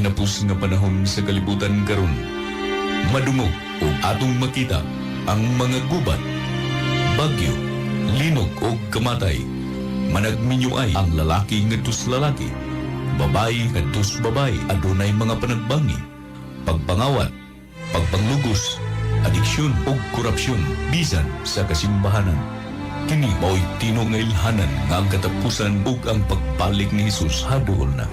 kinapus nga panahon sa kalibutan karon. Madungog o atong makita ang mga gubat, bagyo, linog o kamatay. Managminyuay ang lalaki ngadtos lalaki, babayi ngadtos babayi. Adunay mga panagbangi, pagpangawat, pagpanglugos, adiksyon o korupsyon bisan sa kasimbahanan. Kini mao'y tino nga ilhanan nga ang katapusan ug ang pagbalik ni Jesus haduol na.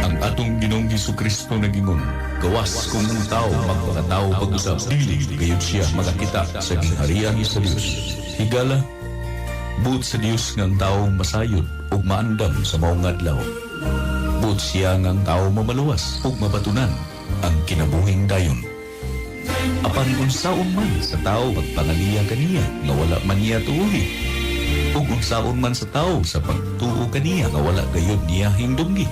Ang atong Ginoong Hesukristo nagingon, gawas kung ang tao magpakatao pag-usap, dili gayud siya makakita sa gingharian sa Dios. Higala, buot sa Dios nga ang tao masayod ug maandam sa maong adlaw. Buot siya nga ang tao mamaluwas ug mabatunan ang kinabuhing dayon. Apan unsaon man sa tao pagpangaliya kaniya nga wala man niya tuuhi, ug unsaon man sa tao sa pagtuo kaniya nga wala gayud niya hingdunggi,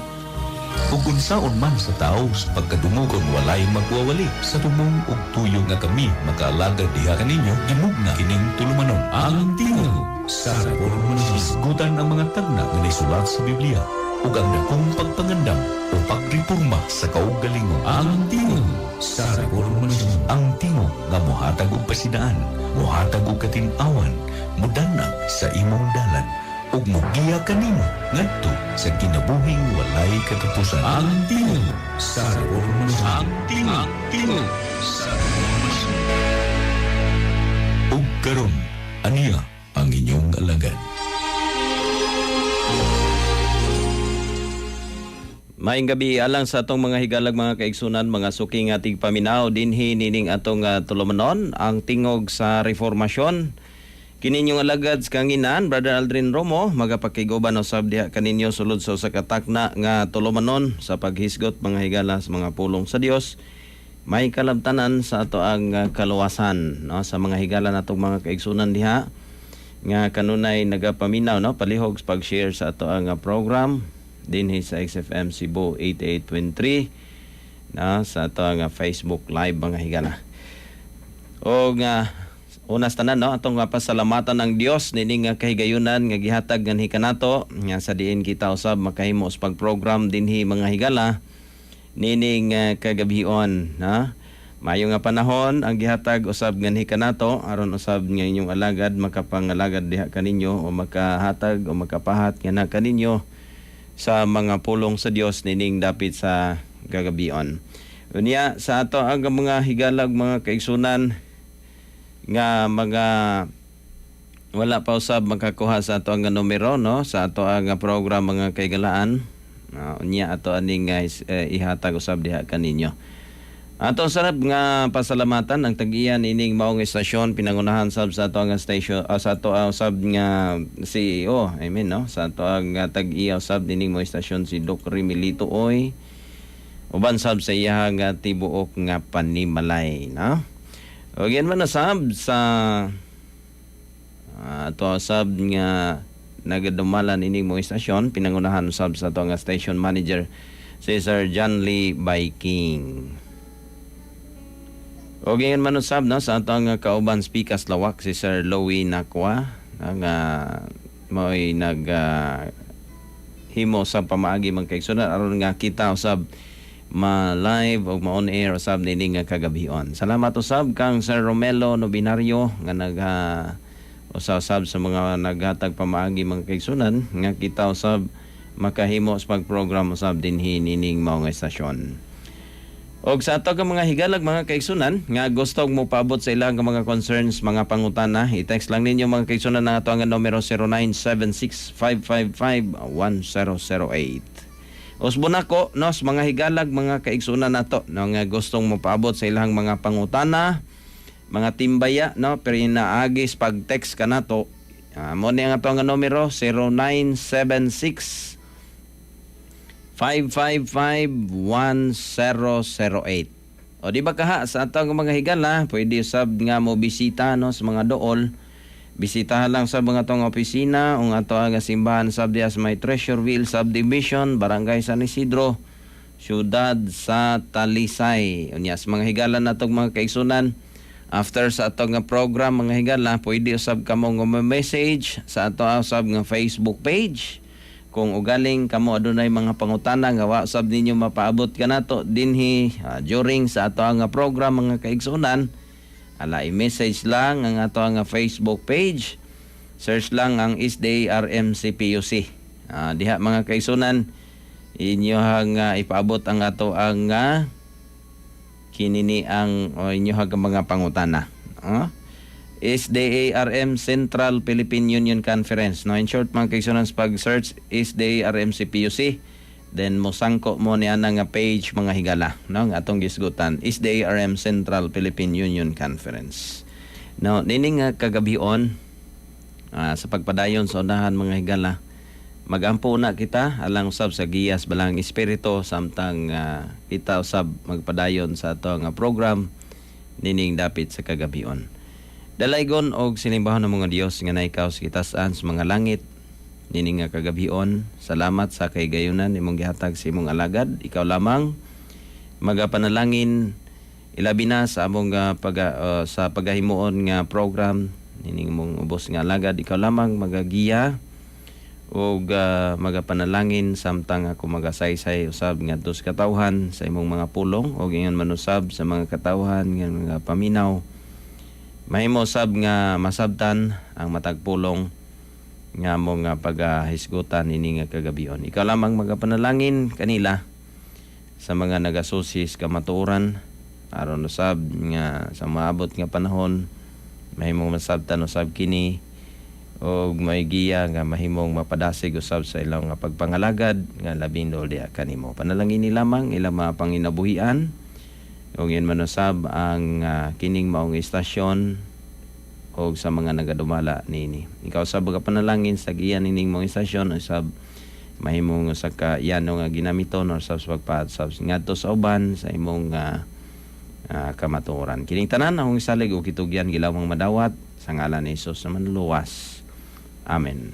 ug unsaon man sa tao sa pagkadungugon walay magwawali. Sa tumong ug tuyo nga kami makaalagad diha kaninyo, gimugna kining tulumanon ang tingog sa reformasyon. Isgutan ang mga tagna nga nasulat sa Biblia ug ang dakong pagpangandam o pagreporma sa kaugalingon. Ang tingog sa reformasyon. Ang tingog nga mohatag og pasidaan, mohatag og katin-awan, mudanag sa imong dalan ug mogiya kanimo ngadto sa kinabuhing walay katapusan. Ang tingog sa reformasyon. Ang tingog sa reformasyon. Ug karon aniya ang inyong alagad. Maayong gabi alang sa atong mga higalag mga kaigsunan, mga suking ating paminaw dinhi nining atong tulumanon ang tingog sa reformasyon. Kininyong alagad sa kanginan, Brother Aldrin Romo, magapakiguban usab diha kaninyo sulod sa usa ka takna nga tulumanon sa paghisgot mga higala sa mga pulong sa Dios. May kalabtanan sa ato ang kaluwasan, no, sa mga higala natong mga kaigsunan diha nga kanunay nagapaminaw, no, palihog sa pag-share sa ato ang program dinhi sa XFM Cebu 88.3 na sa ato nga Facebook Live mga higala. O nga unas tanan, no, atong pasalamatan ng Dios nining kahigayunan nga gihatag nganhi kanato nga sa diin kita usab makahimo sa pagprogram dinhi mga higala nining kagabihon, na mayo nga panahon ang gihatag usab nganhi kanato aron usab nga inyong alagad makapangalagad diha kaninyo o makahatag o makapahat nga kaninyo sa mga pulong sa Dios nining dapit sa gagabion. Unya sa ato ang mga higalag mga kaigsunan nga mga wala pa usab makakuha sa ato ang numero, no, sa ato ang program mga kaigalaan. Unya ato aning ihatag usab diha kaninyo. Ato sarap nga pasalamatan ang tag-iyan ining maong estasyon pinangunahan sab sa ato nga station sa ato usab nga CEO, I mean, no, sa ato nga tag-iya usab dining maong estasyon si Doc Remilito Oy. Uban sab sa iya nga tibuok nga panimalay, no. O yan man nasab sa ato usab nga nagadumalan ining maong estasyon pinangunahan usab sa ato nga station manager si Sir John Lee Biking. O ganyan man usab, no, sa atong kauban speakers lawak si Sir Louie Nakwa nga mo'y himo sa pamaagi mga kaigsunan aron nga kita usab ma-live o ma-on air usab nining kagabion. Salamat usab kang Sir Romelo Nobinario nga usab sa mga naghatag pamaagi mga kaigsunan nga kita usab makahimo sa pagprogram usab dinhi nining maong estasyon. Og sa ato ka mga higalag mga kaigsunan nga gusto mo paabot sa ilang mga concerns, mga pangutana, i-text lang ninyo mga kaigsunan na ato ang numero 0976-555-1008. Usbon ako, no, sa mga higalag mga kaigsunan nato, no, nga gustong mo paabot sa ilang mga pangutana, mga timbaya, no, pero inaagis pag-text ka nato, mo ni ang ato ang numero 0976 555-1008. O di ba kaha sa atong mga higala, pwede sab nga mo bisita, no, sa mga dool. Bisitahan lang sa mga tong opisina o ato nga simbahan sab diha sa may Treasureville Subdivision, Barangay San Isidro, Siyudad sa Talisay. Unya sa mga higala natong mga kaigsunan, after sa atong nga program mga higala, pwede usab kamo nga message sa ato usab nga Facebook page kung ugaling kamo adunay mga pangutana nga wa sab ninyo mapaabot kanato dinhi during sa ato nga program mga kaigsunan, ala i-message lang ang ato nga Facebook page. Search lang ang SDRMCPUC. Diha mga kaigsunan, inyo hang ipaabot ang ato ang kinini ang inyo hang mga pangutana. SDARM Central Philippine Union Conference. No, in short mga kaigsunan, pag search SDARMCPUC, then mosangko mo niya nga page mga higala, no, ang atong gisgutan SDARM Central Philippine Union Conference. Now nining kagabion sa pagpadayon sa unahan mga higala, magampo na kita alang usab sa giyas balang espiritu samtang kita usab magpadayon sa ato nga program nining dapit sa kagabion. Dalaygon og sinimbahon ng mga Dios nga naikaw sa kitas-an sa mga langit nining nga kagabion. Salamat sa kahigayonan imong gihatag sa imong alagad. Ikaw lamang magapanalangin ilabi na sa among sa pagahimuon nga program nining mong ubos nga alagad. Ikaw lamang magagiya og magapanalangin samtang ako magasaysay usab ngadto sa katawhan sa imong mga pulong og ingon manusab sa mga katawhan nga mga paminaw. Mahimo sab nga masabtan ang matag pulong nga mo nga pagahisgutan ini nga kagabion. Ikaw lamang magapanalangin kanila sa mga nagasusis kamatuoran aron usab nga sa maabot nga panahon mahimong masabtan usab kini og may giya nga mahimong mapadasig usab sa ilang nga pagpangalagad nga labing dol diha kanimo. Panalangin ni lamang ilang mga panginabuhian og yan manusab ang kining maong istasyon og sa mga nagadumala nini. Ikaw sab ka panalangin sa giyan nining maong istasyon usab mahimong sa kayano nga ginamiton or sa pagpatsab ngadto sa uban sa imong kamatuoran. Kining tanan akong isalig og kitugyan gilawang madawat sa ngalan ni Hesus na manluwas. Amen.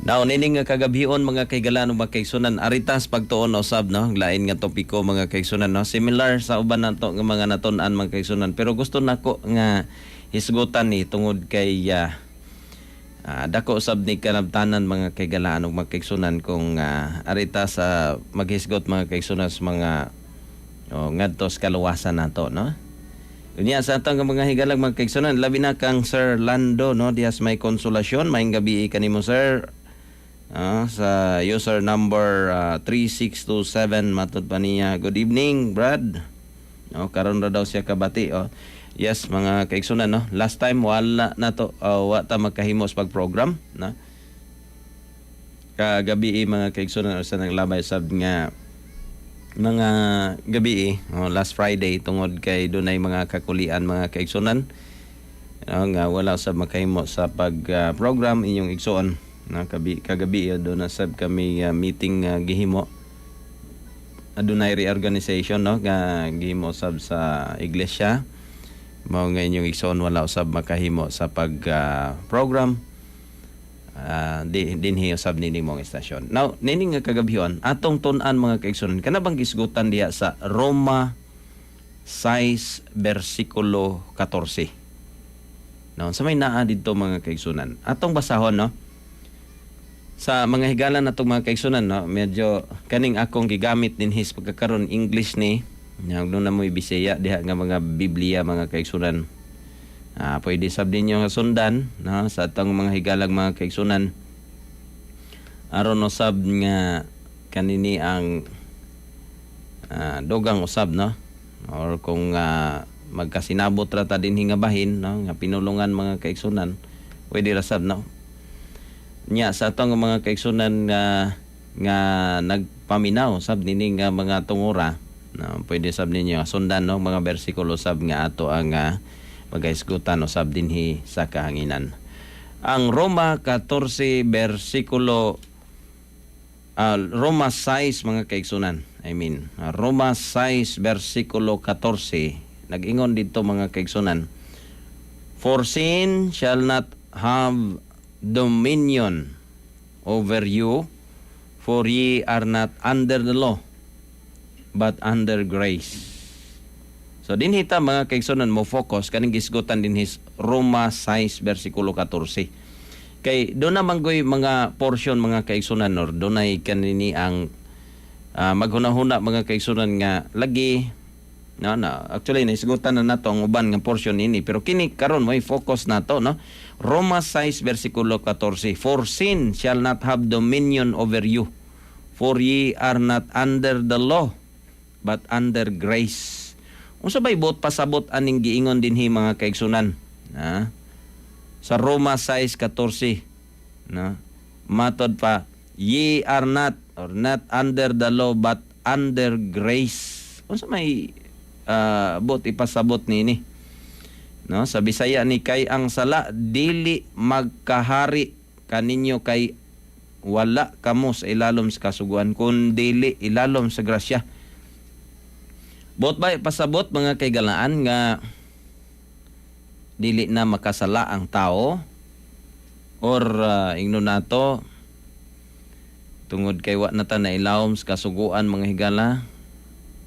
Now, nining nga kagabion mga kaigalan mga kaigsunan, aritas pagtuon usab no, lain nga topiko mga kaigsunan no, similar sa uban nato nga mga natun-an mga kaigsunan, pero gusto nako nga hisgutan ni tungod kay dako usab ni kanabtanan mga kaigalan ug mga kaigsunan kung aritas sa maghisgot mga kaigsunan sa mga ngadto sa kaluwasan nato no. Unya sa atong mga higalag mga kaigsunan, labi na kang Sir Lando no, dias may konsolasyon, maayong gabi kanimo sir. Sa user number 3627 matod pa niya, good evening Brad. Karon ra daw siya kabati. Yes mga kaigsunan no, last time wala na to wa ta magkahimos pag program na kagabi mga kaigsunan sa nang labay sab nga mga gabi last Friday tungod kay dunay mga kakulian mga kaigsunan nga wala sa makahimo sa pag program inyong igsuon na kagabi do na sab kami meeting gihimo adunay reorganization no nga gihimo sab sa iglesia mao nga inyong igsoon wala usab makahimo sa pag program dinhi usab nining mong istasyon. Now nining nga kagabihon atong tun-an mga kaigsunan kana bang gisgutan diha sa Roma 6 versikulo 14. No, sa may naa didto mga kaigsunan atong basahon no. Sa mga higalan natong mga kaigsunan no, medyo kaning akong gigamit din his pagkakaron English ni nga na mo Bisaya diha nga mga Biblia mga kaigsunan. Pwede sab ninyo nga sundan no, sa atong mga higalag mga kaigsunan aron usab nga kanini ang dogang usab no, or kung magkasinabot ra ta dinhi nga bahin no, nga pinulungan mga kaigsunan pwede ra sab no. Nya sa atong mga kaigsunan nga nagpaminaw sab nini nga mga tungura no, pwede sab ninyo sundan no mga bersikulo sab nga ato ang magaisgutan usab dinhi sa kahanginan. Ang Roma 14 bersikulo Roma 6 mga kaigsunan, Roma 6 bersikulo 14 nag-ingon dito mga kaigsunan, for sin shall not have dominion over you, for ye are not under the law, but under grace. So dinhita mga kaigsunan mo focus kaning gisgutan din his Roma 6 bersikulo 14. Kay do na manggoy mga portion mga kaigsunan or dunay kanini ang maghunahuna mga kaigsunan nga lagi na actually naisgutan na nato ang uban nga portion ini pero kini karon mo focus nato no. Roma 6 bersikulo 14. For sin shall not have dominion over you, for ye are not under the law but under grace. Unsa bay bot pasabot aning giingon dinhi mga kaigsunan? Sa Roma 6:14, matod pa, ye are not or not under the law but under grace. Unsa may bot ipasabot nini? No, sa Bisaya ni kay ang sala dili magkahari kaninyo kay wala kamo sa ilalom sa kasuguan kun dili ilalom sa grasya. Bot ba pasabot mga kaigalaan nga dili na makasala ang tao or ingno nato tungod kay wa na ta nailawom sa kasuguan mga higala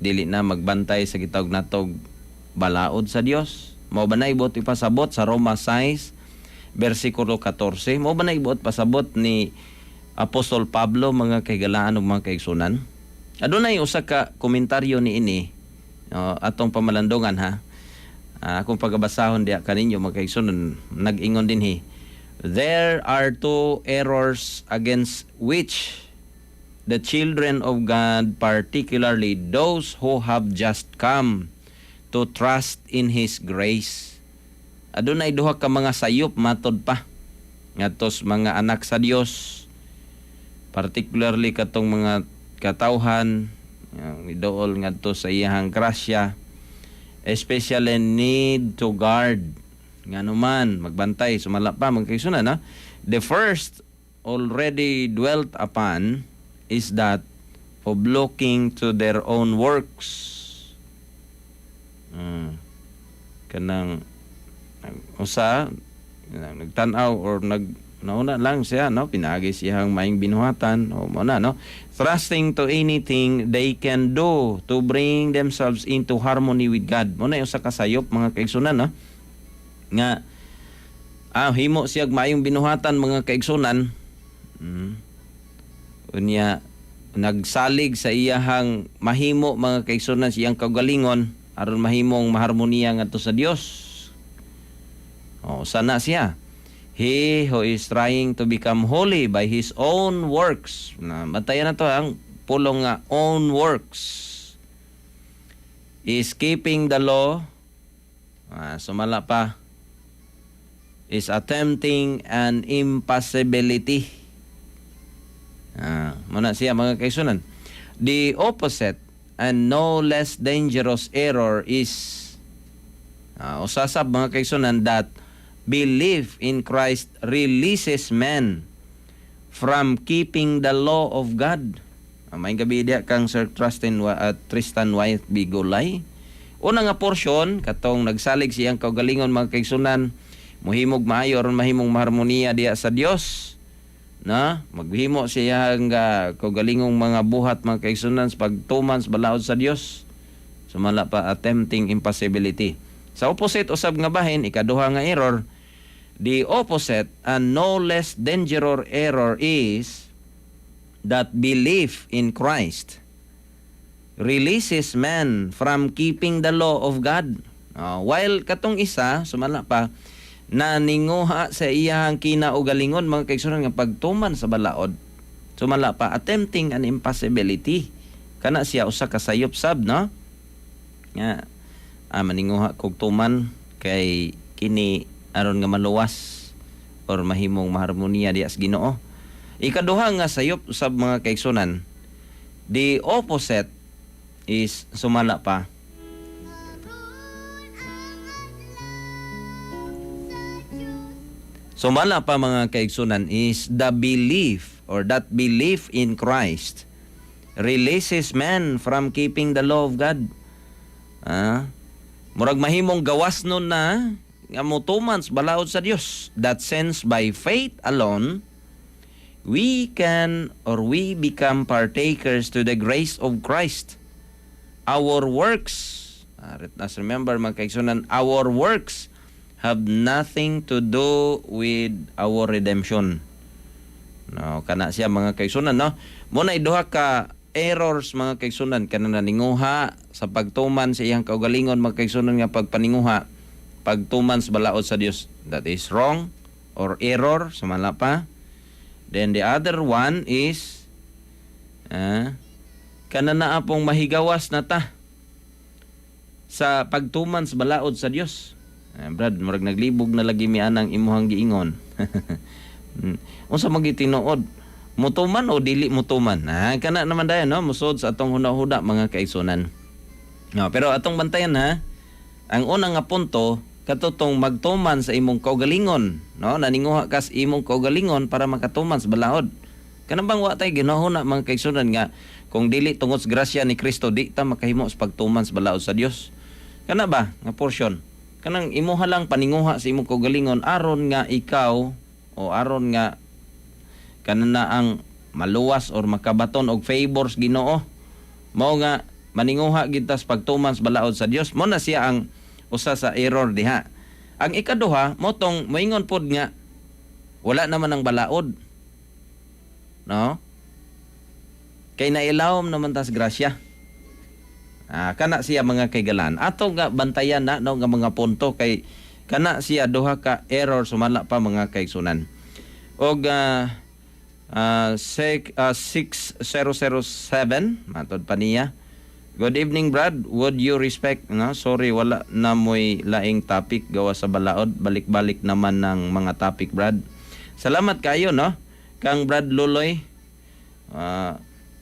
dili na magbantay sa gitawag natog balaod sa Dios. Mao ba na ibot ipasabot sa Roma 6 bersikulo 14? Mao ba na ibot pasabot ni Apostol Pablo mga kaigalaan ug mga kaigsunan? Adunay usa ka komentaryo ni ini atong pamalandongan ha. Akong pagabasahon diya kaninyo mga kaigsunan nag-ingon dinhi. There are two errors against which the children of God, particularly those who have just come to trust in His grace. Adunay duha ka mga sayop matod pa ngadtos mga anak sa Dios, particularly katong mga katawhan yang idool ngadto sa iyang grasya, especially need to guard nganuman magbantay sumala pa mga kaigsunan na. The first already dwelt upon is that of looking to their own works. Kanang usa nagtan-aw or nauna lang siya no pinagi siyang maing binuhatan o mo na no, trusting to anything they can do to bring themselves into harmony with God. Mo na usa ka sayop mga kaigsunan no nga himo siyang maayong binuhatan mga kaigsunan. Unya nagsalig sa iyahang mahimo mga kaigsunan siyang kagalingon aron mahimong maharmoniya ngadto sa Dios. Sana siya. He who is trying to become holy by his own works. Batayan na to ang pulong nga own works. Is keeping the law. Sumala pa. Is attempting an impossibility. Muna siya mga kaisunan. The opposite and no less dangerous error is usasab mga kaisunan that belief in Christ releases men from keeping the law of God. May gabi dia kang Sir Tristan White Bigolay. Una nga porsyon katong nagsalig siyang kaugalingon mga kaigsunan, mohimog maayo aron mahimong maharmoniya diya sa Dios. Maghimo siya nga kaugalingong mga buhat mga kaigsunan sa pagtuman sa balaod sa Dios. Sumala pa attempting impossibility. Sa opposite usab nga bahin ikaduha nga error. The opposite and no less dangerous error is that belief in Christ releases man from keeping the law of God. While katong isa, sumala pa, na ninguha sa iyang kinaugalingon mga kaigsunan nga pagtuman sa balaod, sumala pa, attempting an impossibility. Kana siya usa ka sayop sab, no? Nga, maninguha kog tuman kay kini aron nga maluwas or mahimong maharmoniya diya sa Ginoo. Ikaduha nga sayop usab mga kaigsunan, the opposite is sumala pa. Sumala pa mga kaigsunan is the belief or that belief in Christ releases man from keeping the law of God. Murag mahimong gawas nun na nga motuman sa balaod sa Dios. That sense by faith alone we can or we become partakers to the grace of Christ. Our works Let us remember mga kaigsunan, our works have nothing to do with our redemption. No, kana siya mga kaigsunan, no? Muna duha ka errors mga kaigsunan kana naninguha sa pagtuman sa iyang kaugalingon mga kaigsunan nga pagpaninguha pagtuman sa balaod sa Dios. That is wrong or error sumala pa. Then the other one is kana naa pong mahigawas na ta sa pagtuman sa balaod sa Dios. Brad, murag naglibog na lagi mi anang imuhang giingon. Unsa magitinuod? Mutuman o dili mutuman? Kana naman dayon no, musod sa atong huda-huda mga kaigsunan. No, pero atong bantayan ha. Ang unang nga punto katutong magtuman sa imong kaugalingon, no? Naninguha ka sa imong kaugalingon para makatuman sa balaod. Kana bang wa tay ginahuna mga kaigsunan nga kung dili tungod sa grasya ni Kristo di ta makahimo sa pagtuman sa balaod sa Dios. Kana ba nga portion? Kanang imuha lang paninguha sa imong kaugalingon aron nga ikaw o aron nga kanana ang maluwas or makabaton og favors Ginoo. Mao nga maninguha gid ta sa pagtuman sa balaod sa Dios. Mo na siya ang usa sa error diha. Ang ikaduha mo tong moingon pod nga wala naman ang balaod. No? Kay nailawom naman tas grasya. Kana siya mga kaigalan. Ato nga bantayan na no nga mga punto kay kana siya duha ka error sumala pa mga kaigsunan. Og 6007 matod pa niya. Good evening Brad, would you respect sorry wala na mo'y laing topic gawa sa balaod, balik-balik naman ng mga topic Brad. Salamat kayo no kang Brad Luloy.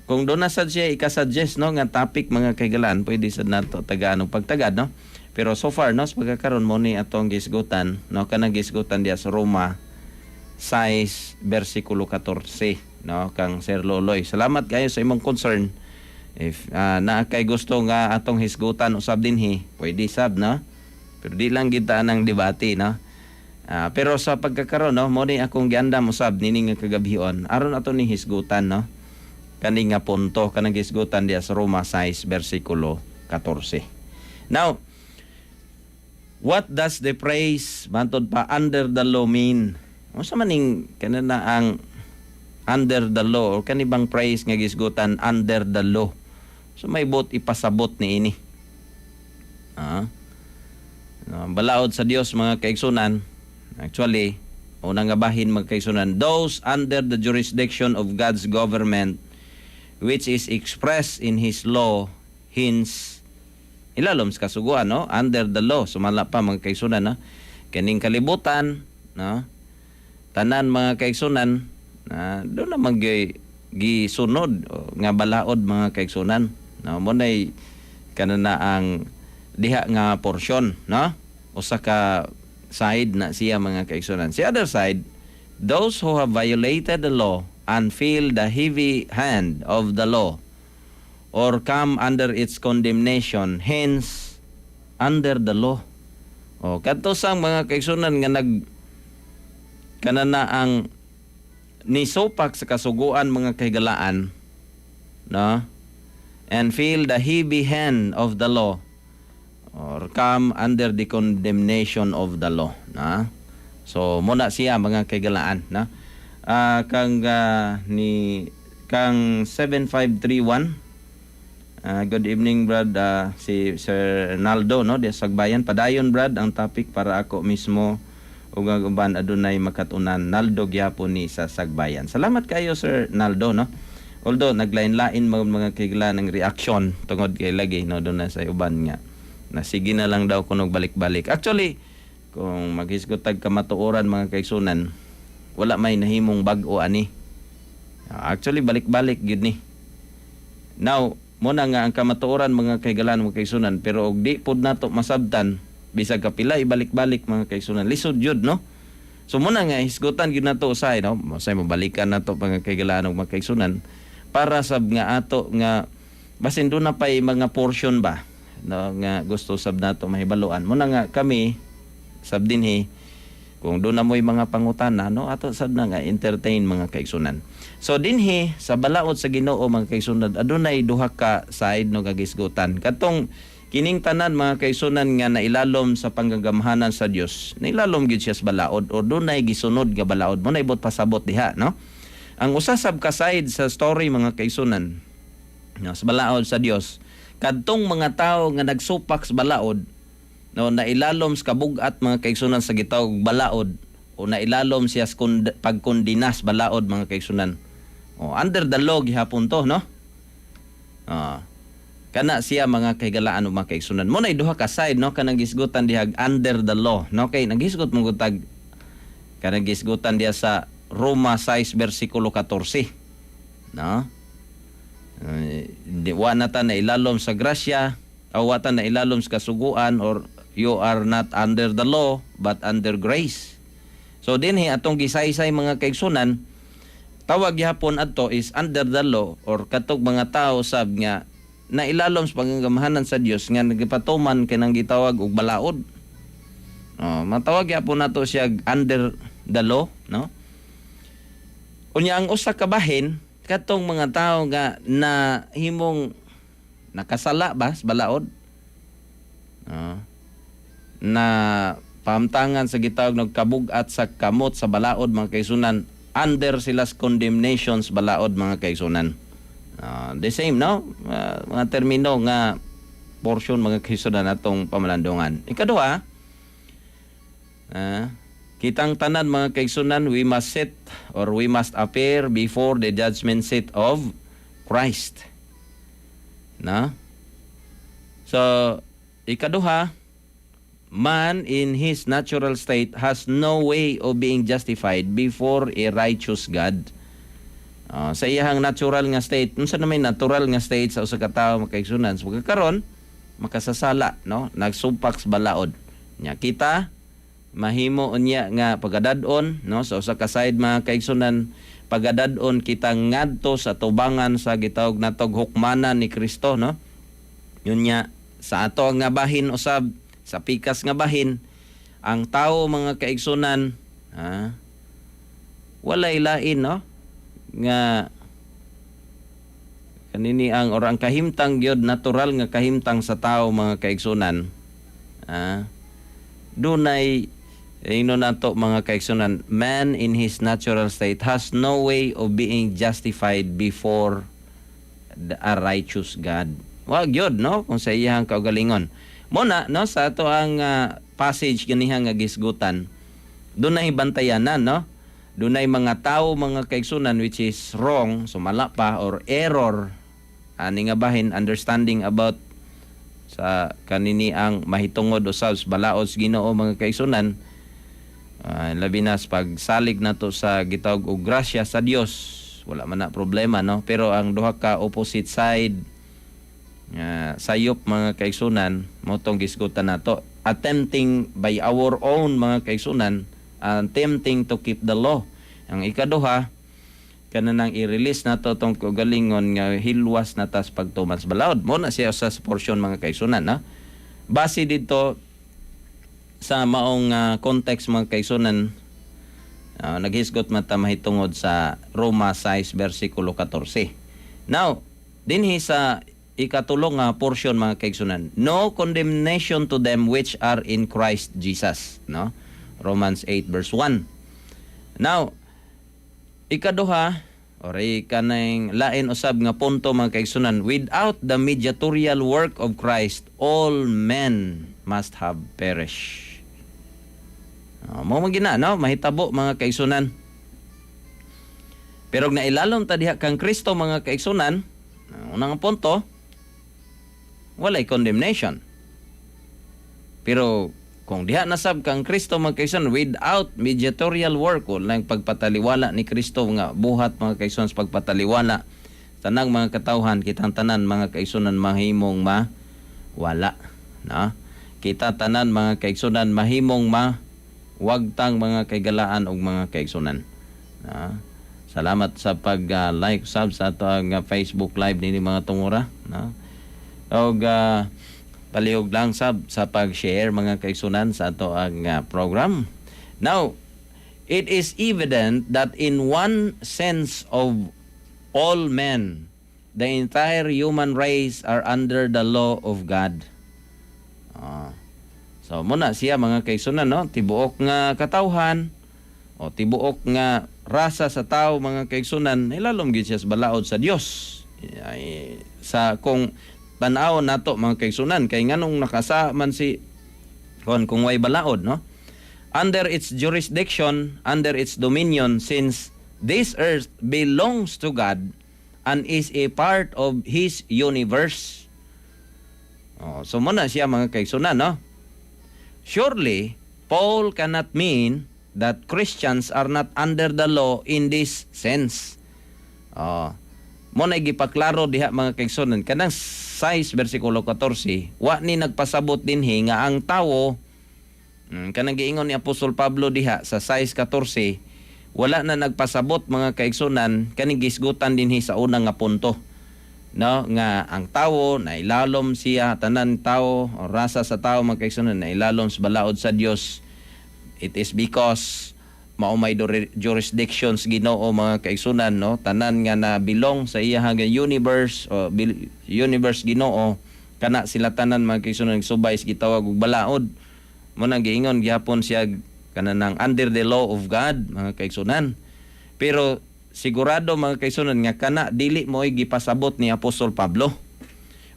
Kung doon na sad siya ikasuggest no nga topic mga kaigalan, pwede sad nato tagaan og pagtagad no. Pero so far no sa pagkakaroon mo ni atong gisgutan no kanang gisgutan diya sa Roma 6 versikulo 14 no kang Sir Luloy. Salamat kayo sa imong concern. If naa kay gusto nga atong hisgutan usab dinhi, pwede sab no. Pero di lang kita nang debate no. Pero sa pagkakaroon no, mo ni akong giandam usab nini nga kagabhion aron ato ni hisgutan no. Kani nga punto kanang hisgutan diya sa Roma 6 versikulo 14. Now, what does the phrase bantod pa under the law mean? Unsa man ning kanana ang under the law or kanibang phrase nga gisgutan under the law? So may bot ipasabot ni ini. Balaod sa Dios mga kaigsunan. Actually, unang nga bahin mga kaigsunan, those under the jurisdiction of God's government which is expressed in His law, hence ilalom sa kasuguan no, under the law. Sumala pa mga kaigsunan no. Kining kalibutan no. Tanan mga kaigsunan doon naman gisunod nga balaod mga kaigsunan. No, mo nay kanana ang diha nga porsyon, no? Usa ka side na siya mga kaigsunan. Si other side, those who have violated the law and feel the heavy hand of the law or come under its condemnation, hence under the law. Kadto sang mga kaigsunan nga kanana ang nisopak sa kasuguan mga kahigalaan no and feel the heavy hand of the law or come under the condemnation of the law na so muna siya mga kahigalaan na kang 7531 good evening Brad si Sir Naldo no di Sagbayan padayon Brad ang topic para ako mismo ug uban adunay makatunan Naldo gyapon ni sa Sagbayan. Salamat kayo Sir Naldo no. Although naglain-lain mga kigla ng reaction tungod kay lagi no doon na sa uban nga. Na sige na lang daw kunog balik-balik. Actually kung maghisgotag kamatuoran mga kaigsunan wala may nahimong bag-o ani. Actually balik-balik gyud ni. Now muna nga ang kamatuoran mga kaigalan mga kaigsunan pero og di pud nato masabtan bisag kapila ibalik-balik mga kaigsunan lisod jud no. So muna nga hisgutan gyud nato usay no, usay mabalikan nato mga kaigalan ug mga kaigsunan para sab nga ato nga basin do na pay mga portion ba no nga gusto sab nato mahibaluan. Muna nga kami sab dinhi kung do na moy mga pangutana no ato sad na nga entertain mga kaigsunan. So dinhi sa balaod sa Ginoo mga kaigsunan adunay duha ka side no kagisgutan. Katong kining tanan mga kaigsunan nga nailalom sa panggagamhanan sa Dios, nailalom gyud siya sa balaod o dunay gisunod nga balaod mo na ibot pasabot diha, no? Ang usa sab ka side sa story mga kaigsunan no, sa balaod sa Dios, kadtong mga tawo nga nagsupak sa balaod no, nailalom sa kabug-at mga kaigsunan sa gitawag balaod o nailalom siya sa pagkondinas balaod mga kaigsunan. O under the law gihapon to, no? Kana siya mga kahigalaan o mga kaigsunan. Mo na duha ka side, no? Kanang gisgutan dihag under the law, no? Kay nagisgot mo gutag kanang gisgutan diya sa Roma 6 versikulo 14, no? Wa na ta na ilalom sa grasya o wa ta na ilalom sa kasuguan, or you are not under the law but under grace. So dinhi atong gisaysay mga kaigsunan, tawag gihapon adto is under the law, or katog mga tao sab nga na ilalom sa panggamhanan sa Dios nga nagipatuman kay nang gitawag og balaod. Matawag gihapon nato siya under the law, no? Unya ang usa ka bahin katong mga tao nga na himong nakasala ba sa balaod, na pamtangan sa gitawag ng kabug-at sa kamot sa balaod mga kaigsunan, under sila sa condemnations balaod mga kaigsunan. The same, no? Mga termino nga portion mga kaigsunan atong pamalandungan. Ikaduha, kitang tanan mga kaigsunan, we must sit or we must appear before the judgment seat of Christ. Na? So, ikaduha, man in his natural state has no way of being justified before a righteous God. Sa iyang natural nga state, unsa na may natural nga state sa usa ka tawo makaigsunan, so karon makasasala, no? Nagsumpak sa balaod. Nya kita mahimo unya nga pagadad-on, no, sa usa ka side mga kaigsunan, pagadad-on kita ngadto sa tubangan sa gitawag natog hukmanan ni Kristo, no? Yun nya sa ato nga bahin usab, sa pikas nga bahin, ang tao mga kaigsunan, walay lain, no? Nga kanini ang orang kahimtang gyud, natural nga kahimtang sa tao mga kaigsunan, dunay ino nato mga kaigsunan, man in his natural state has no way of being justified before a righteous God. Wa gyud, no, kung sa iyang kaugalingon. Muna, no, sa ato ang passage ganihang nga gisgutan, dunay bantayanan, no? Dunay mga tao mga kaigsunan which is wrong, sumala pa, or error, ani nga bahin understanding about sa kanini ang mahitungod usab sa balaod sa Ginoo mga kaigsunan, labi na sa pagsalig nato sa gitawag og grasya sa Dios, wala man na problema, no? Pero ang duha ka opposite side, sayop mga kaigsunan, motong gisgutan nato, attempting by our own mga kaigsunan, attempting to keep the law. Ang ikaduha, kanang i-release nato tong kaugalingon nga hilwas na tas pagtuman sa balaod. Mo na siya sa portion mga kaigsunan, no? Base dito sa maong context mga kaigsunan, naghisgot mata mahitungod sa Roma 6 versikulo 14. Now, dinhi sa ikatulong nga portion mga kaigsunan, no condemnation to them which are in Christ Jesus, no? Romans 8 verse 1. Now, ikaduha, or kanang lain usab nga punto mga kaigsunan, without the mediatorial work of Christ, all men must have perished. Mo magina, no? Mahitabo mga kaigsunan. Pero nailalom ta diha kang Kristo mga kaigsunan, unang punto, walay condemnation. Pero kung diha nasab kang Kristo mga kaigsunan, without mediatorial work, o lang pagpataliwala ni Kristo nga buhat mga kaigsunan, sa pagpataliwala tanang mga katawhan, kitang tanan mga kaigsunan mahimong wala, na? Kita tanan mga kaigsunan mahimong wagtang mga kaigalaan og mga kaigsunan. Salamat sa pag-like sub sa ato ang Facebook live nini mga tungura, na? Og palihog lang sab sa pag-share mga kaigsunan sa ato ang program. Now, it is evident that in one sense of all men, the entire human race are under the law of God. So muna siya mga kaigsunan, no, tibuok nga katawhan o tibuok nga rasa sa tao mga kaigsunan, ilalom gid siya sa balaod sa Dios. Sa kung tan-aw nato mga kaigsunan, kay nganong nakasa man si kung way balaod, no, under its jurisdiction, under its dominion, since this earth belongs to God and is a part of His universe. So muna siya mga kaigsunan, no. Surely Paul cannot mean that Christians are not under the law in this sense. Mo na gipaklaro diha mga kaigsunan kanang 6 bersikulo 14, wa ni nagpasabot dinhi nga ang tawo, kanang giingon ni Apostol Pablo diha sa 6:14, wala na nagpasabot mga kaigsunan kaning gisgutan dinhi sa unang nga punto, no, nga ang tawo na ilalom siya, tanan tawo o rasa sa tawo mga kaigsunan na ilalom sa balaod sa Dios. It is because mao may jurisdictions Ginoo mga kaigsunan, no, tanan nga na belong sa iyang universe o universe Ginoo, kana sila tanan mga kaigsunan subay gitawag og balaod. Mo nang giingon gyapon siya kanang under the law of God mga kaigsunan. Pero sigurado mga kaigsunan nga kana dili mo gipasabot ni Apostol Pablo.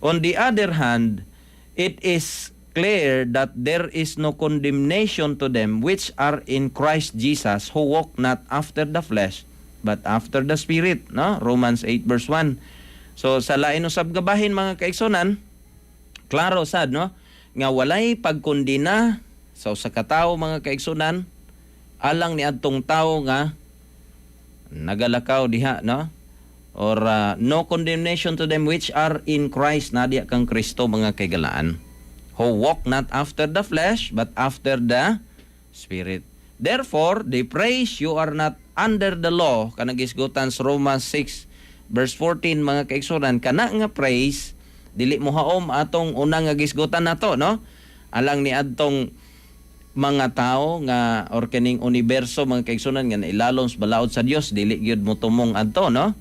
On the other hand, it is clear that there is no condemnation to them which are in Christ Jesus, who walk not after the flesh but after the Spirit, no? Romans 8:1. So sa lain usab gabahin mga kaigsunan, klaro sad, no, nga walay pagkondina sa usa ka tawo mga kaigsunan alang ni adtong tawo nga nagalakaw diha, no, or no condemnation to them which are in Christ, na diha kang Kristo mga kaigalaan, who walk not after the flesh but after the Spirit. Therefore they praise you are not under the law, kanang gisgutan sa Romans 6:14 mga kaigsunan, kana nga praise dili mo haom atong unang nga gisgutan nato, no, alang ni adtong mga tao nga or kining universo mga kaigsunan nga nailalom sa balaod sa Dios, dili gyud mo tumong adto, no.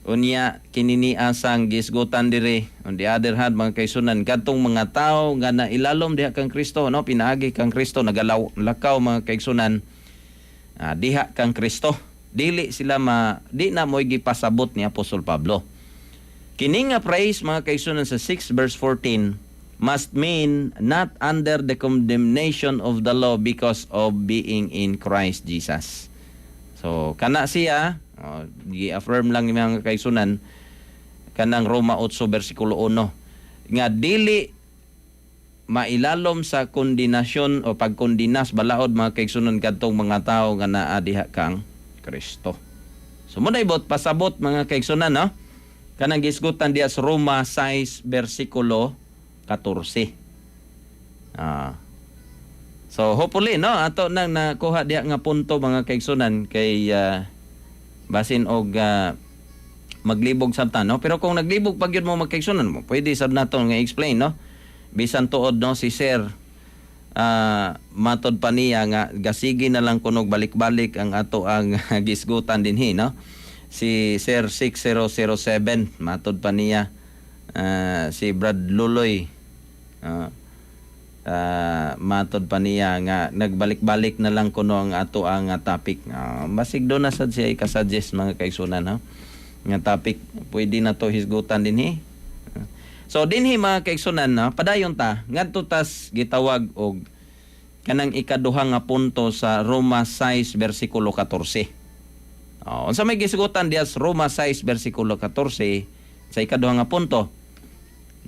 Unya kinini asang gisgutan diri on the other hand mga kaigsunan kadtong mga tao nga nailalom diha kang Kristo, no, pinaagi kang Kristo, nagalakaw mga kaigsunan, diha kang Kristo, dili sila di na moy gipasabot ni Apostol Pablo. Kini nga praise mga kaigsunan sa 6:14 must mean not under the condemnation of the law because of being in Christ Jesus. So kana siya, gi-affirm lang yung mga kaigsunan kanang Roma 8 bersikulo 1 nga dili mailalom sa kondinasyon o pagkondinas balaod mga kaigsunan kadtong mga tao nga naa diha kang Kristo. So mo na ibot pasabot mga kaigsunan, no, kanang gisgutan diha sa Roma 6 bersikulo 14. So hopefully, no, ato nang nakuha diha nga punto mga kaigsunan kay basin og maglibog sabtan, no. Pero kung naglibog pag yun mo magkaigsunan mo, pwede sab nato nga explain, no, bisan tuod, no, si Sir matod pa niya nga gasigi na lang kunog balik-balik ang ato ang gisgutan dinhi, no. Si Sir 6007 matod pa niya, si Brad Luloy matod pa niya nga nagbalik-balik na lang kuno ang ato ang topic. Basig do na sad siya ikasuggest mga kaigsunan, ha, nga topic pwede na to hisgutan dinhi. So dinhi mga kaigsunan, na padayon ta ngadto tas gitawag og kanang ikaduha nga punto sa Roma 6 bersikulo 14. Unsa may gisgutan diha sa Roma 6 bersikulo 14 sa ikaduha nga punto,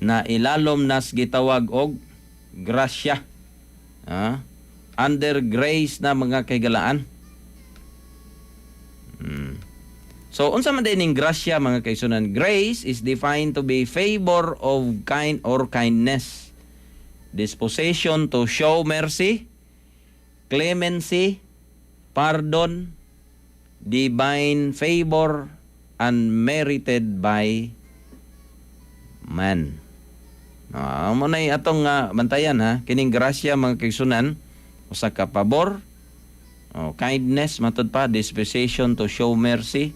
na ilalom nas gitawag og grasya, under grace na mga kaigalaan. So unsa man dining grasya mga kaigsunan? Grace is defined to be favor of kind or kindness, disposition to show mercy, clemency, pardon, divine favor unmerited by man. Mo nay atong bantayan, ha, kining grasya mga kaigsunan, usa ka pabor, kindness matud pa, disposition to show mercy,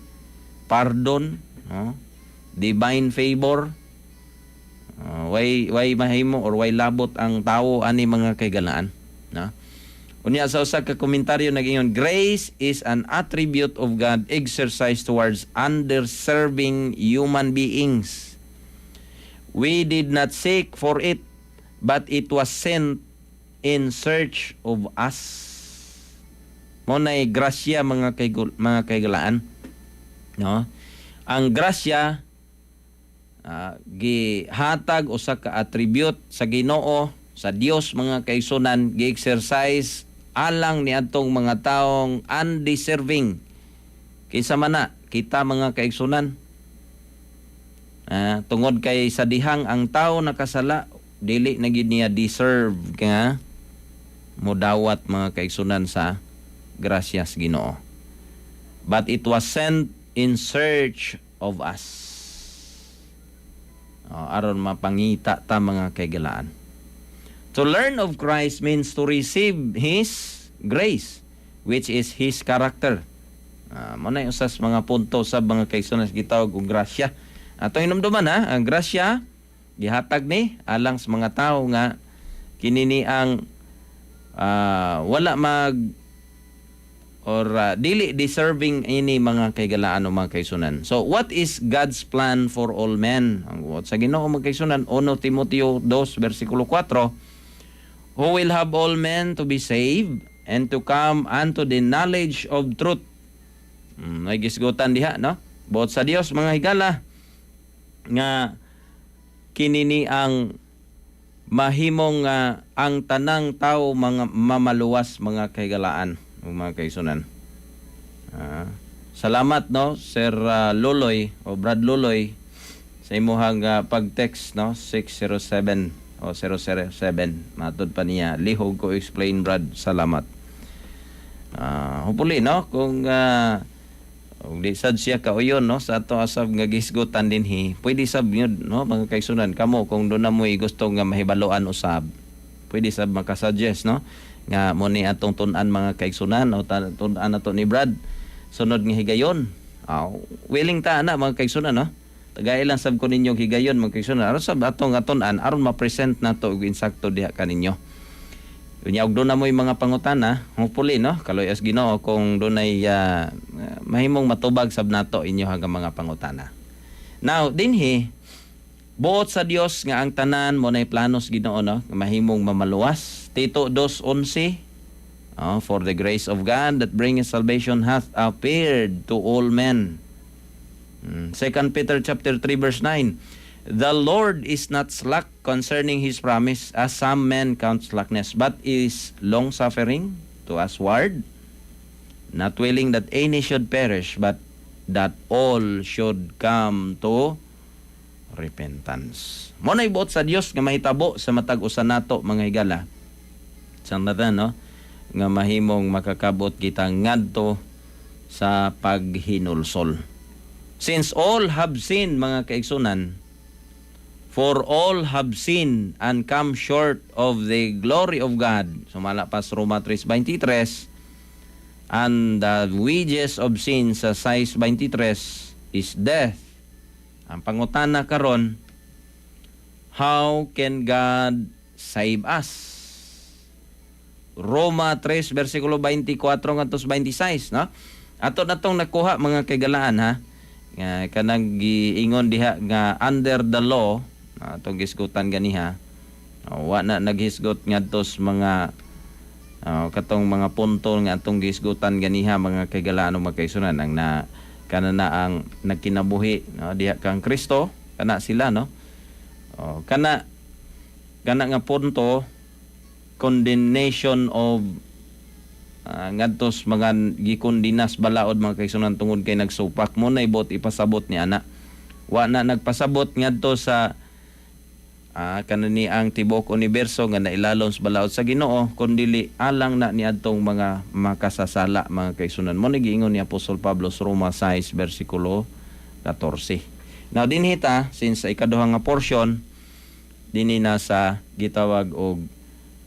pardon, divine favor, Why mahimo or why labot ang tawo ani mga kaygalaan, no? Unya sa usa ka komentaryo nagingon, grace is an attribute of God exercised towards underserving human beings. We did not seek for it, but it was sent in search of us. Mo nay grasya mga kaygalaan, no? Ang grasya gihatag usa ka attribute sa Ginoo, sa Dios mga kaigsunan, gi-exercise alang ni atong mga taong undeserving. Kinsa man na kita mga kaigsunan, tungod kay sa dihang ang tao nakasala, dili na gid niya deserve nga modawat mga kaigsunan sa grasya sa Ginoo. But it was sent in search of us. Aron mapangita ta mga kaygalaan. To learn of Christ means to receive His grace, which is His character. Muna yung usas mga punto sa mga kaigsunan sa gitawag og grasya. Ato hinumduman ang grasya gihatag ni alang sa mga tao nga kinini ang wala mag or dili deserving ini mga kaygalaan o mga kaigsunan. So what is God's plan for all men? Ang sa Ginoo mga kaigsunan, 1 Timoteo 2 versikulo 4, who will have all men to be saved and to come unto the knowledge of truth. May gisgutan diha, no? Buot sa Dios mga higala nga kinini ang mahimong ang tanang tao mga mamaluwas mga kaygalaan o mga kaigsunan. Salamat, no, Sir Luloy o Brad Luloy sa imuhang pag-text, no, 607 o 007. Matod pa niya, lihog ko explain, Brad. Salamat. Hopefully, no, kung di sad siya kauyon, no, sa ato asab nga gisgutan dinhi, pwede sab yun, no, mga kaigsunan, kamo kung doon na mo gusto nga mahibaloan usab, pwede sab makasuggest, no, nga mo ni atong tun-an mga kaigsunan o tun-an nato ni Brad sunod nga higayon. Willing ta na mga kaigsunan, no, tagay lang sab ko ninyong higayon mga kaigsunan aron sab atong atun-an aron ma-present nato og insakto diha kaninyo. Unya og doon na mo yung mga pangutana, hopefully, no, kaloy as Ginoo kung doon ay mahimong matubag sab nato inyo hanggang mga pangutana. Now dinhi buot sa Dios nga ang tanan mo nay planos Ginoo, no, mahimong mamaluwas. Tito 2:11, for the grace of God that bringeth salvation hath appeared to all men. 2 Peter chapter 3 verse 9, the Lord is not slack concerning His promise, as some men count slackness, but is long-suffering to usward, not willing that any should perish, but that all should come to repentance. Mo na ibuot sa Dios nga mahitabo sa matag usa nato mga higala. Sang natan, no, nga mahimong makakabot kita ngadto sa paghinulsol. Since all have sinned mga kaigsunan, for all have sinned and come short of the glory of God. Sumala pa sa Roma 3:23, and the wages of sin sa 6:23 is death. Ang pangutana karon, how can God save us? Roma 3 versikulo 24 ngadto 26, no? Ato natong nakuha mga kaygalaan, ha, nga kanang giingon diha nga under the law, atong gisgutan ganiha, wa na naghisgot ngadto sa mga katong mga punto nga atong gisgutan ganiha mga kaygalaan o mga kaigsunan ang kanana ang nagkinabuhi, no, diha kang Kristo, kana sila, no, kana nga punto, condemnation of ngadtos mga gikondinas balaod mga kaigsunan tungod kay nagsupak mo na ibot ipasabot ni ana. Wa na nagpasabot ngadto sa kanani ang tibok universo nga nailalom sa balaod sa Ginoo, kundi alang na niadtong mga makasasala mga kaigsunan. Mo ni giingon ni Apostol Pablo sa Roma 6 versikulo 14. Now dinhi ta, since ikaduha nga portion dinhi na sa gitawag og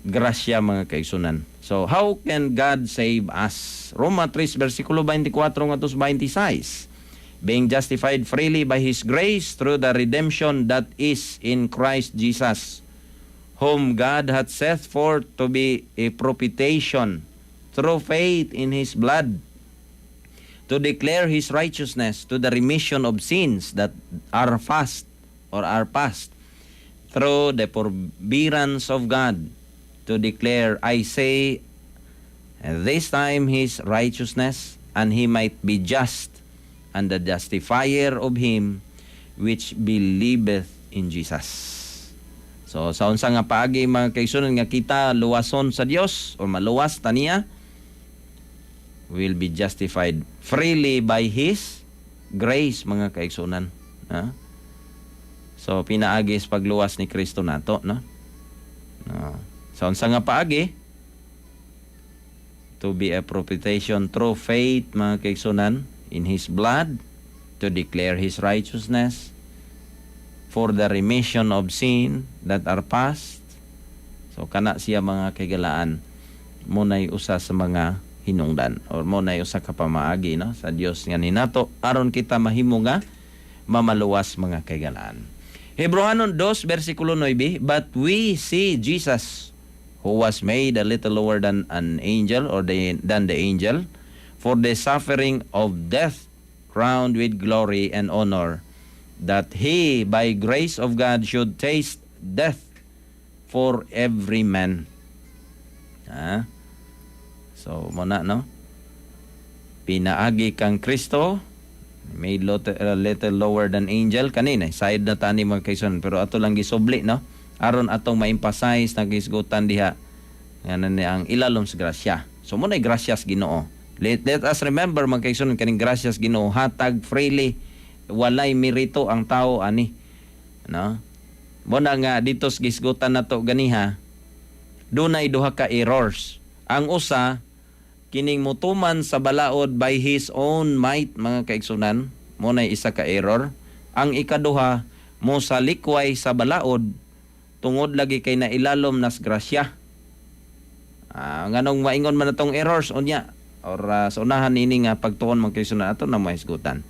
grasya mga kaigsunan. So, how can God save us? Roma 3 versikulo 24 ngadto 26. being justified freely by His grace through the redemption that is in Christ Jesus, whom God hath set forth to be a propitiation through faith in His blood, to declare His righteousness to the remission of sins that are past, through the forbearance of God, to declare, I say, this time His righteousness, and He might be just, and the justifier of him which believeth in Jesus. So, sa unsa nga paagi mga kaigsunan nga kita luwason sa Dios o maluwas ta niya, will be justified freely by His grace, mga kaigsunan. Ha? So, pinaagi sa pagluwas ni Kristo nato, no? Sa unsa nga paagi, to be a propitiation through faith, mga kaigsunan, in His blood, to declare His righteousness, for the remission of sin that are past. So, kana siya mga kaigalaan, muna'y usa sa mga hinungdan, or muna'y usa ka pamaagi, no? Sa Dios nga ninato, aron kita mahimo nga mamaluwas mga kaigalaan. Hebrehanon 2, versikulo 9, but we see Jesus, who was made a little lower than an angel, or than the angel, for the suffering of death, crowned with glory and honor, that He, by grace of God, should taste death for every man. So, muna, no? Pinaagi kang Kristo, made little lower than angel. Kanina, side na tani mga kaison, pero ato lang gisubli, no? Aron atong ma-emphasize na gisgutan diha, nga na ang ilalom sa grasya. So, muna gracias Ginoo. Let us remember mga kaigsunan, kaning gracias Ginoo, hatag freely, walay merito ang tao ani, no? Muna nga dito sa gisgutan nato ganiha, dunay duha ka errors. Ang usa, kining mutuman sa balaod by his own might, mga kaigsunan, muna isa ka error. Ang ikaduha, mo sa likway sa balaod tungod lagi kay nailalom nas grasya. Nganong maingon man natong errors unya, or sa unahan ini nga pagtuon mga kaigsunan ato na mahisgutan.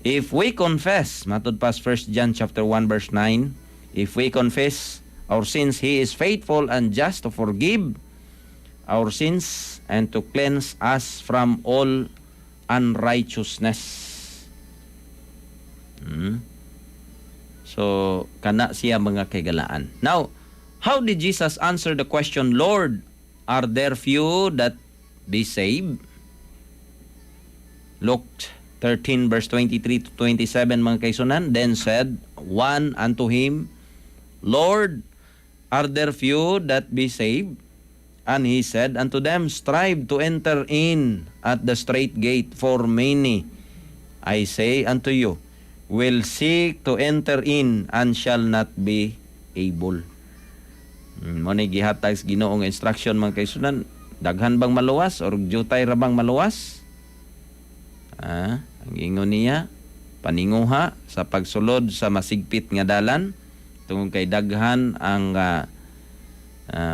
If we confess, matud pas 1 John chapter 1 verse 9, if we confess our sins, He is faithful and just to forgive our sins and to cleanse us from all unrighteousness. So, kana siya mga kaigalaan. Now, how did Jesus answer the question, Lord, are there few that be saved? Luke 13 verse 23 to 27 mga kaisunan, then said one unto him, Lord, are there few that be saved? And he said unto them, strive to enter in at the strait gate, for many, I say unto you, will seek to enter in and shall not be able. Mo ni gihatag sa Ginoo nga instruction mga kaisunan, daghan bang maluwas or jutay ra bang maluwas? Ang ingon niya, paninguha sa pagsulod sa masigpit nga dalan, tungod kay daghan ang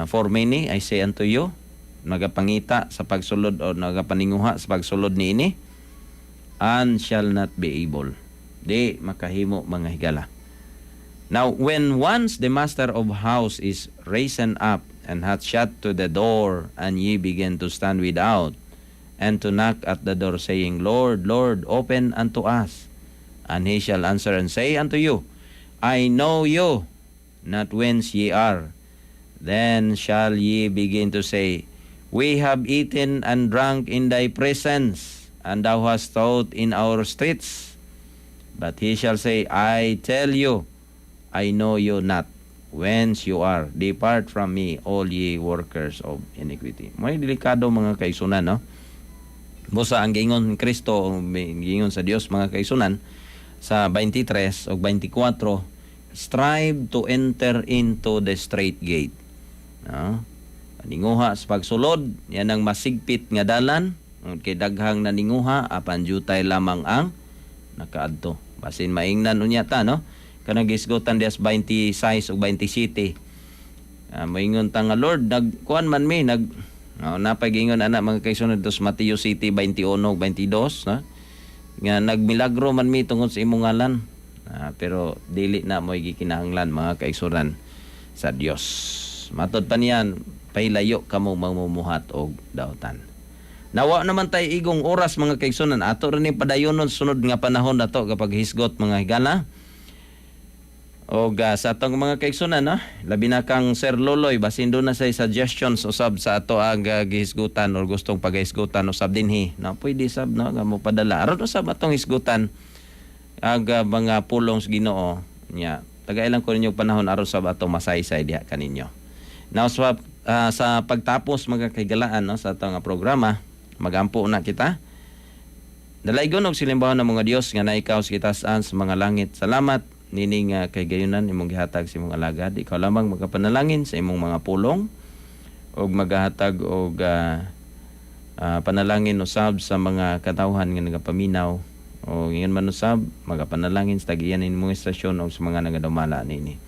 for many, I say unto you, nagapangita sa pagsulod o nagapaninguha sa pagsulod niini, and shall not be able. Di makahimo mga higala. Now, when once the master of house is risen up and hath shut to the door, and ye begin to stand without, and to knock at the door, saying, Lord, Lord, open unto us. And he shall answer and say unto you, I know you, not whence ye are. Then shall ye begin to say, We have eaten and drunk in thy presence, and thou hast taught in our streets. But he shall say, I tell you, I know you not, whence you are. Depart from me, all ye workers of iniquity. May delikado mga kaisunan, no? Busa ang gingon ni Kristo, o gingon sa Dios mga kaisunan, sa 23 o 24, strive to enter into the strait gate. No? Paninguha sa pagsulod, yan ang masigpit nga dalan, kay daghang naninguha, apan jutay lamang ang nakaadto. Basin maingnan unya ta, no? Kanang gisgutan dias 26 o 27. Moingon ta nga Lord, nagkuan man mi, napay gingon ana mga kaisunod dos Mateo City 21 o 22, no? nga nagmilagro man mi tungod sa imong ngalan. Pero dili na mo gikinahanglan mga kaigsunan sa Dios. Matod pa niyan, pailayo kamo mamumuhat og daotan. Nawa naman tay igong oras mga kaigsunan, ato rin padayonon sunod nga panahon nato kapag hisgot mga higala. O sa atong mga kaigsunan, labi na kang Sir Loloy, basin doon na say suggestions usab sa ato ang gihisgutan or gustong paghisgutan usab dinhi. Pwede sab nga mo padala. Aron usab atong hisgutan ang mga pulong sa Ginoo nya. Tagailang ko ninyo panahon aron sab atong masaysay diha kaninyo. Now sa pagtapos mga kaigalaan sa atong programa, magampo na kita. Dalaygon og silimbahan ng mga Dios nga naikaw sa kitaas sa mga langit. Salamat nining kay gayunan imong gihatag sa imong alagad. Ikaw lamang magapanalangin sa imong mga pulong og magahatag og panalangin usab sa mga katawhan nga nagapaminaw o ngayon man usab magapanalangin sa tagiyan imong istasyon o sa mga nagadumala nini.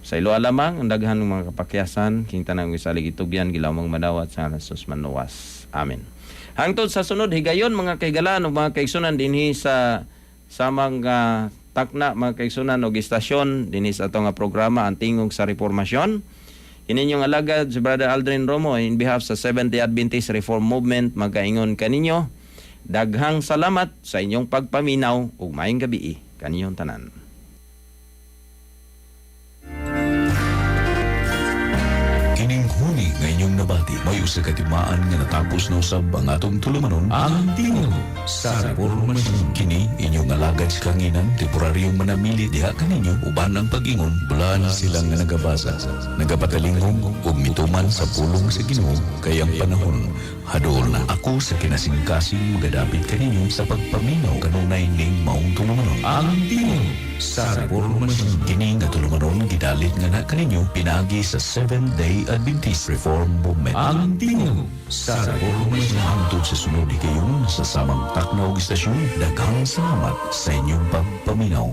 Sa ilo lamang ang daghan ng mga kapakyasan king tanang gisalig itugyan gilamang madawat sa Jesus manuwas. Amen. Hangtod sa sunod higayon mga kaigalaan ug mga kaigsunan dinhi sa samang takna mga kaigsunan og istasyon dinhi sa atong programa ang tingog sa reformasyon. Kininyong alagad si Brother Aldrin Romo in behalf sa Seventh-day Adventist Reform Movement magaingon kaninyo daghang salamat sa inyong pagpaminaw ug maayong gabi kaninyong tanan. Kining huni nga inyong nabati, may usa ka timaan nga natapos na usab ang atong tulumanon ang tingog sa reformasyon. Kini inyong alagad sa kanginan, temporaryong manamili diha kaninyo uban ang pag-ingon, bulan silang nga nagabasa, nagapatalingog ug mituman sa pulong sa Ginoo kay ang panahon hadol na. Ako sa kinasingkasing magadapit kaninyo sa pagpaminaw kanunay ning maong tulumanon ang tingog sa reformasyon. Kini nga tulumanon gidalit nga na kaninyo pinagi sa Seventh-day Adventist Reform Movement ang tingog sa reformasyon. Hangtod sa sunod kayon sa samang takna og istasyon, daghang salamat sa inyong pagpaminaw.